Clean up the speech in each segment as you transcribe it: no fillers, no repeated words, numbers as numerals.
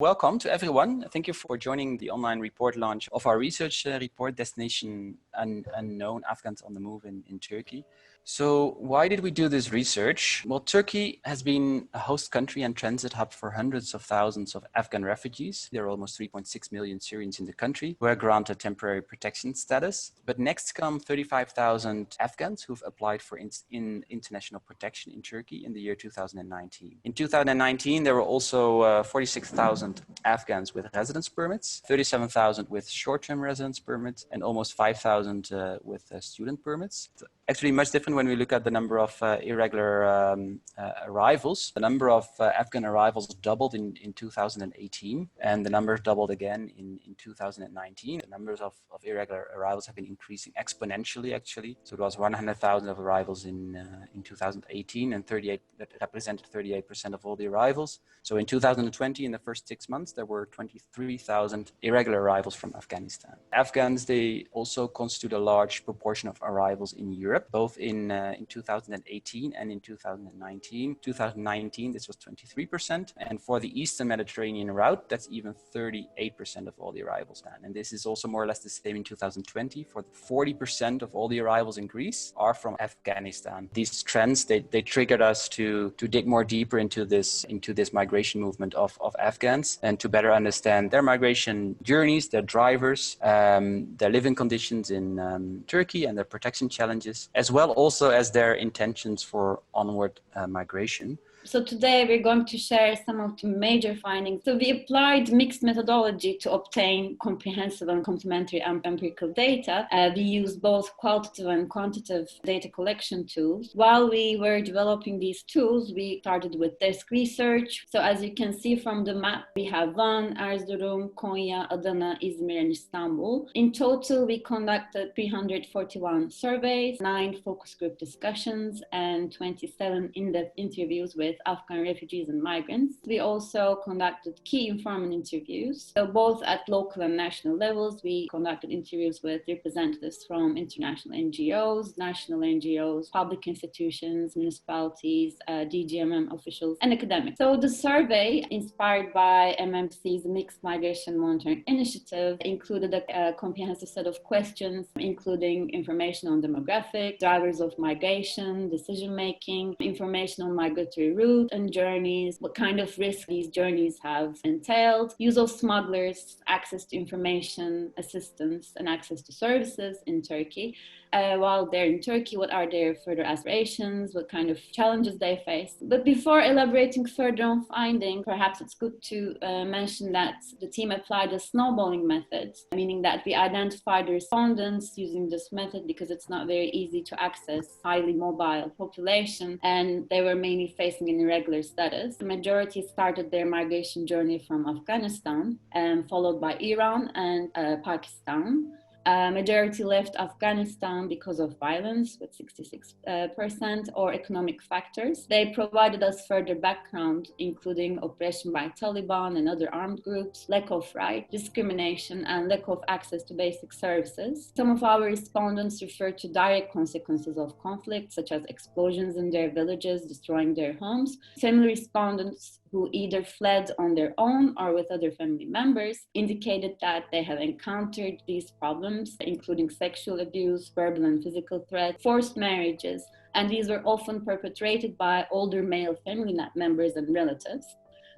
Welcome to everyone. Thank you for joining the online report launch of our research report, Destination Unknown Afghans on the Move in Turkey. So why did we do this research? Well, Turkey has been a host country and transit hub for hundreds of thousands of Afghan refugees. There are almost 3.6 million Syrians in the country who are granted temporary protection status. But next come 35,000 Afghans who've applied for international protection in Turkey in the year 2019. In 2019, there were also 46,000 Afghans with residence permits, 37,000 with short-term residence permits, and almost 5,000 with student permits. Actually, much different when we look at the number of irregular arrivals. The number of Afghan arrivals doubled in 2018, and the numbers doubled again in 2019. The numbers of irregular arrivals have been increasing exponentially, actually. So it was 100,000 of arrivals in 2018, and that represented 38% of all the arrivals. So in 2020, in the first 6 months, there were 23,000 irregular arrivals from Afghanistan. Afghans, they also constitute a large proportion of arrivals in Europe, both in 2018 and in 2019. 2019, this was 23%. And for the Eastern Mediterranean route, that's even 38% of all the arrivals then. And this is also more or less the same in 2020. For 40% of all the arrivals in Greece are from Afghanistan. These trends, they triggered us to dig more deeper into this migration movement of Afghans and to better understand their migration journeys, their drivers, their living conditions in Turkey and their protection challenges, as well also as their intentions for onward migration. So today we're going to share some of the major findings. So we applied mixed methodology to obtain comprehensive and complementary empirical data. We used both qualitative and quantitative data collection tools. While we were developing these tools, we started with desk research. So as you can see from the map, we have Van, Erzurum, Konya, Adana, Izmir, and Istanbul. In total, we conducted 341 surveys, 9 focus group discussions, and 27 in-depth interviews with Afghan refugees and migrants. We also conducted key informant interviews. So both at local and national levels, we conducted interviews with representatives from international NGOs, national NGOs, public institutions, municipalities, DGMM officials, and academics. So the survey, inspired by MMC's Mixed Migration Monitoring Initiative, included a comprehensive set of questions, including information on demographics, drivers of migration, decision-making, information on migratory routes and journeys, what kind of risk these journeys have entailed, use of smugglers, access to information, assistance, and access to services in Turkey. While they're in Turkey, what are their further aspirations, what kind of challenges they face. But before elaborating further on findings, perhaps it's good to mention that the team applied a snowballing method, meaning that we identified the respondents using this method because it's not very easy to access highly mobile population, and they were mainly facing an irregular status. The majority started their migration journey from Afghanistan, followed by Iran and Pakistan. Majority left Afghanistan because of violence, with 66%, or economic factors. They provided us further background, including oppression by Taliban and other armed groups, lack of right, discrimination, and lack of access to basic services. Some of our respondents referred to direct consequences of conflict, such as explosions in their villages, destroying their homes. Similar respondents who either fled on their own or with other family members indicated that they have encountered these problems, including sexual abuse, verbal and physical threats, forced marriages, and these were often perpetrated by older male family members and relatives.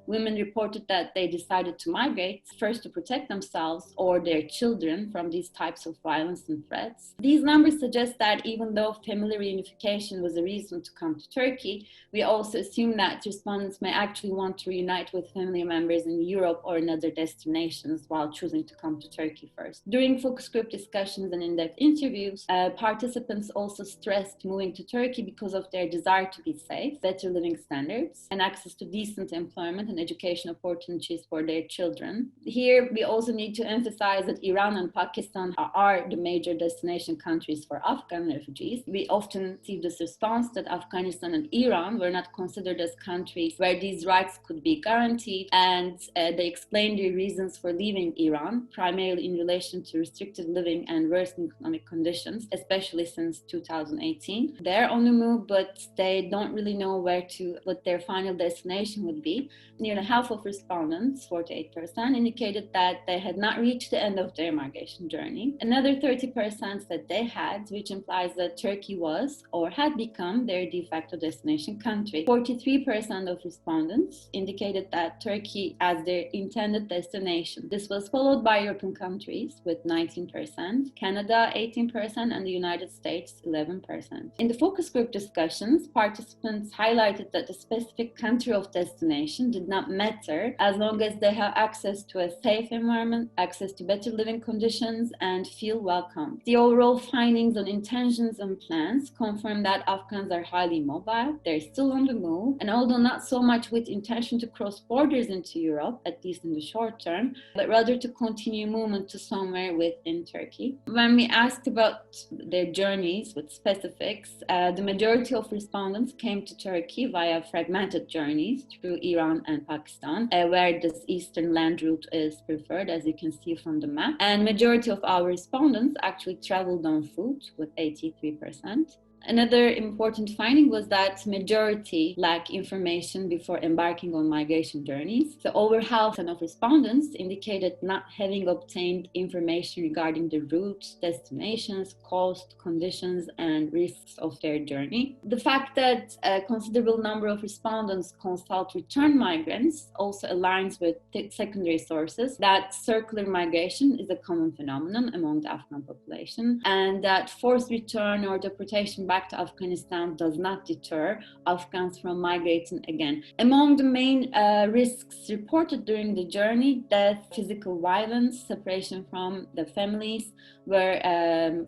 Women reported that they decided to migrate, first to protect themselves or their children from these types of violence and threats. These numbers suggest that even though family reunification was a reason to come to Turkey, we also assume that respondents may actually want to reunite with family members in Europe or in other destinations while choosing to come to Turkey first. During focus group discussions and in-depth interviews, participants also stressed moving to Turkey because of their desire to be safe, better living standards, and access to decent employment and education opportunities for their children. Here, we also need to emphasize that Iran and Pakistan are the major destination countries for Afghan refugees. We often see this response that Afghanistan and Iran were not considered as countries where these rights could be guaranteed, and they explain their reasons for leaving Iran, primarily in relation to restricted living and worsening economic conditions, especially since 2018. They're on the move, but they don't really know what their final destination would be. nearly half of respondents, 48%, indicated that they had not reached the end of their migration journey. Another 30% said they had, which implies that Turkey was or had become their de facto destination country. 43% of respondents indicated that Turkey as their intended destination. This was followed by European countries with 19%, Canada 18%, and the United States 11%. In the focus group discussions, participants highlighted that the specific country of destination did not matter as long as they have access to a safe environment, access to better living conditions, and feel welcome. The overall findings on intentions and plans confirm that Afghans are highly mobile, they're still on the move, and although not so much with intention to cross borders into Europe, at least in the short term, but rather to continue movement to somewhere within Turkey. When we asked about their journeys with specifics, the majority of respondents came to Turkey via fragmented journeys through Iran and Pakistan, where this eastern land route is preferred, as you can see from the map. And majority of our respondents actually traveled on foot with 83%. Another important finding was that majority lack information before embarking on migration journeys. So over half of respondents indicated not having obtained information regarding the routes, destinations, cost, conditions, and risks of their journey. The fact that a considerable number of respondents consult return migrants also aligns with secondary sources that circular migration is a common phenomenon among the Afghan population, and that forced return or deportation back to Afghanistan does not deter Afghans from migrating again. Among the main risks reported during the journey, death, physical violence, separation from the families were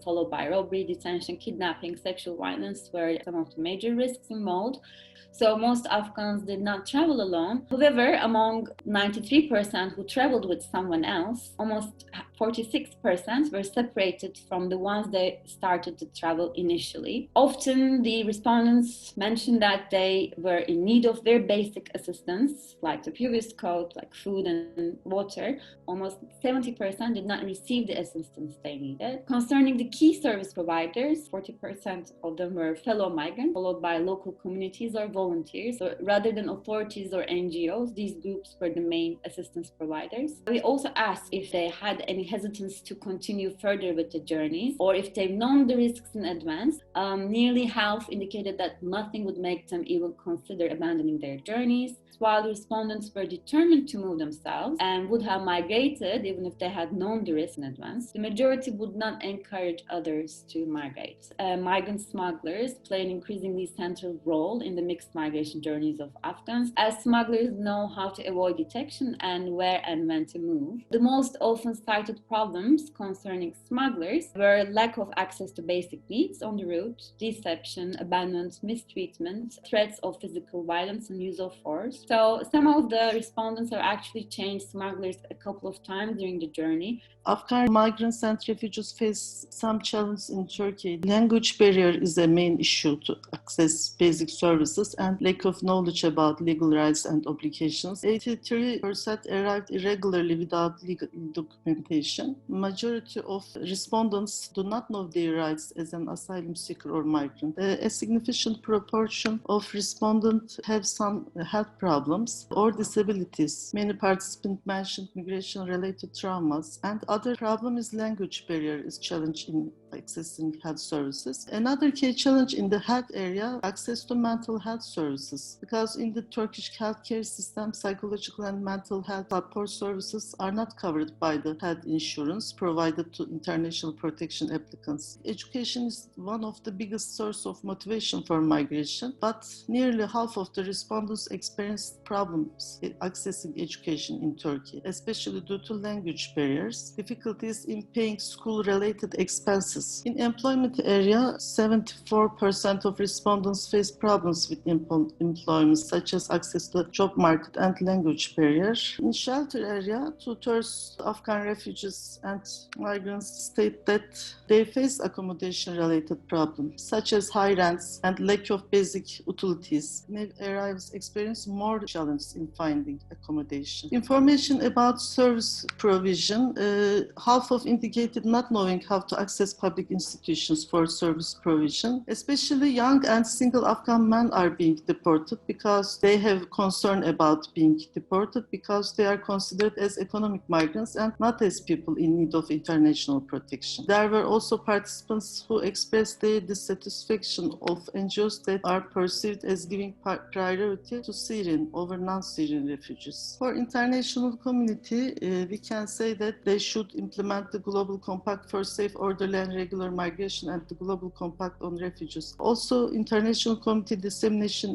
followed by robbery, detention, kidnapping, sexual violence were some of the major risks involved. So most Afghans did not travel alone. However, among 93% who traveled with someone else, almost 46% were separated from the ones they started to travel initially. Often the respondents mentioned that they were in need of very basic assistance, like the previous code, like food and water. Almost 70% did not receive the assistance they needed. Concerning the key service providers, 40% of them were fellow migrants, followed by local communities or volunteers. So rather than authorities or NGOs, these groups were the main assistance providers. We also asked if they had any hesitance to continue further with the journeys, or if they've known the risks in advance. Nearly half indicated that nothing would make them even consider abandoning their journeys, while respondents were determined to move themselves and would have migrated even if they had known the risk in advance. The majority would not encourage others to migrate. Migrant smugglers play an increasingly central role in the mixed migration journeys of Afghans, as smugglers know how to avoid detection and where and when to move. The most often cited problems concerning smugglers were lack of access to basic needs on the route, deception, abandonment, mistreatment, threats of physical violence and use of force. So some of the respondents have actually changed smugglers a couple of times during the journey. Afghan migrants and refugees face some challenges in Turkey. Language barrier is a main issue to access basic services and lack of knowledge about legal rights and obligations. 83% arrived irregularly without legal documentation. Majority of respondents do not know their rights as an asylum seeker or migrant. A significant proportion of respondents have some health problems or disabilities. Many participants mentioned migration-related traumas, and other problem is language barrier is challenge in accessing health services. Another key challenge in the health area, access to mental health services, because in the Turkish healthcare system, psychological and mental health support services are not covered by the health insurance provided to international protection applicants. Education is one of the biggest source of motivation for migration, but nearly half of the respondents experienced problems accessing education in Turkey, especially due to language barriers, difficulties in paying school-related expenses. In employment area, 74% of respondents face problems with employment, such as access to the job market and language barrier. In shelter area, 2/3 Afghan refugees and migrants state that they face accommodation-related problems, such as high rents and lack of basic utilities. New arrivals experience more more challenged in finding accommodation. Information about service provision, half of indicated not knowing how to access public institutions for service provision. Especially young and single Afghan men are being deported because they have concern about being deported because they are considered as economic migrants and not as people in need of international protection. There were also participants who expressed their dissatisfaction of NGOs that are perceived as giving priority to Syrian over non-Syrian refugees. For international community, we can say that they should implement the Global Compact for Safe, Orderly and Regular Migration and the Global Compact on Refugees. Also, international community dissemination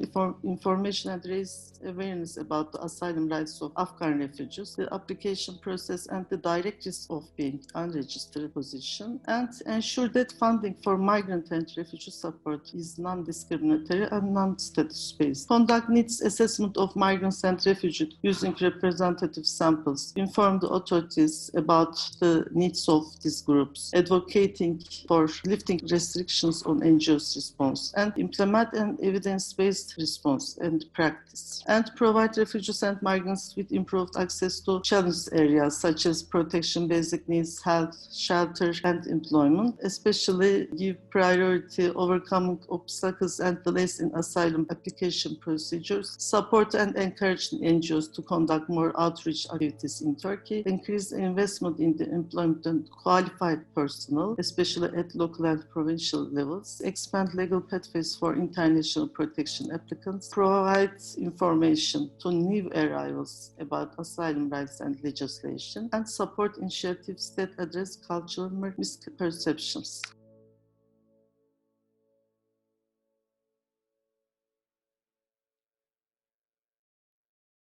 information and raise awareness about the asylum rights of Afghan refugees, the application process and the direct risk of being unregistered position, and ensure that funding for migrant and refugee support is non-discriminatory and non-status-based. Conduct needs assessment of migrants and refugees using representative samples. Inform the authorities about the needs of these groups. Advocating for lifting restrictions on NGOs' response. And implement an evidence-based response and practice. And provide refugees and migrants with improved access to challenged areas such as protection, basic needs, health, shelter, and employment. Especially give priority overcoming obstacles and delays in asylum application procedures. Support and encourage NGOs to conduct more outreach activities in Turkey. Increase investment in the employment and qualified personnel, especially at local and provincial levels. Expand legal pathways for international protection applicants. Provide information to new arrivals about asylum rights and legislation. And support initiatives that address cultural misperceptions.